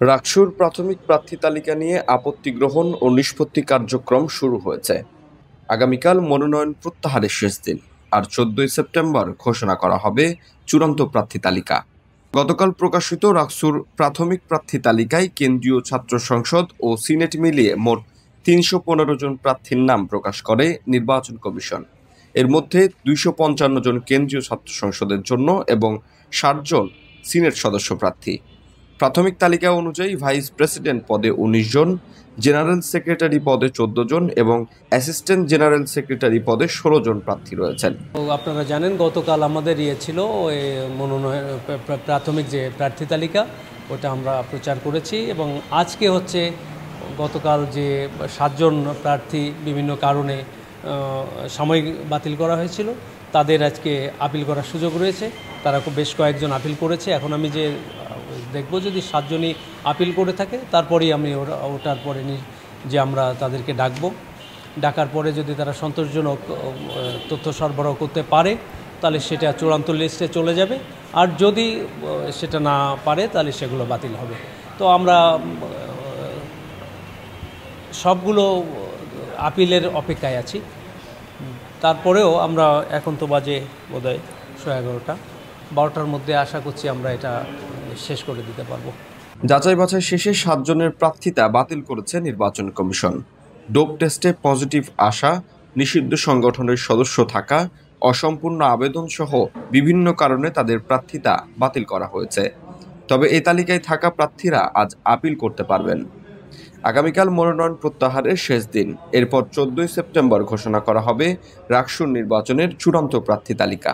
রাকসুর প্রাথমিক প্রার্থী তালিকা নিয়ে আপত্তি গ্রহণ ও নিষ্পত্তি কার্যক্রম শুরু হয়েছে। আগামীকাল মনোনয়ন প্রত্যাহারের শেষ দিন, আর 14ই সেপ্টেম্বর ঘোষণা করা হবে চূড়ান্ত প্রার্থী তালিকা। গতকাল প্রকাশিত রাকসুর প্রাথমিক প্রার্থী তালিকায় কেন্দ্রীয় ছাত্র সংসদ ও সিনেট মিলিয়ে মোট ৩১৫ জন প্রার্থীর নাম প্রকাশ করে নির্বাচন কমিশন। এর মধ্যে ২৫৫ জন কেন্দ্রীয় ছাত্র সংসদের জন্য এবং ৬০ জন সিনেট সদস্য প্রার্থী। প্রাথমিক তালিকা অনুযায়ী ভাইস প্রেসিডেন্ট পদে ১৯ জন, জেনারেল সেক্রেটারি পদে ১৪ জন এবং অ্যাসিস্ট্যান্ট জেনারেল সেক্রেটারি পদে ১৬ জন প্রার্থী রয়েছেন। আপনারা জানেন গতকাল আমাদের ছিল ওই মনোনয়ন প্রাথমিক যে প্রার্থী তালিকা, ওটা আমরা প্রচার করেছি এবং আজকে হচ্ছে গতকাল যে ৭ জন প্রার্থী বিভিন্ন কারণে সাময়িক বাতিল করা হয়েছিল, তাদের আজকে আপিল করার সুযোগ রয়েছে। তারা বেশ কয়েকজন আপিল করেছে। এখন আমি যে দেখব যদি ৭ জনই আপিল করে থাকে, তারপরেই আমি ওটার পরে যে আমরা তাদেরকে ডাকার পরে যদি তারা সন্তোষজনক তথ্য সরবরাহ করতে পারে, তাহলে সেটা চূড়ান্ত লিস্টে চলে যাবে। আর যদি সেটা না পারে, তাহলে সেগুলো বাতিল হবে। তো আমরা সবগুলো আপিলের অপেক্ষায় আছি। তারপরেও আমরা এখন তো বাজে বোধহয় 11:30, 12টার মধ্যে আশা করছি আমরা এটা শেষ করে দিতে পারবো। যাচাই বাছাই শেষে ৭ জনের প্রার্থিতা বাতিল করেছে নির্বাচন কমিশন। ডোপ টেস্টে পজিটিভ আসা, নিষিদ্ধ সংগঠনের সদস্য থাকা, অসম্পূর্ণ আবেদন সহ বিভিন্ন কারণে তাদের প্রার্থিতা বাতিল করা হয়েছে। তবে এই তালিকায় থাকা প্রার্থীরা আজ আপিল করতে পারবেন। আগামীকাল মনোনয়ন প্রত্যাহারের শেষ দিন। এরপর 14ই সেপ্টেম্বর ঘোষণা করা হবে রাকসুর নির্বাচনের চূড়ান্ত প্রার্থী তালিকা।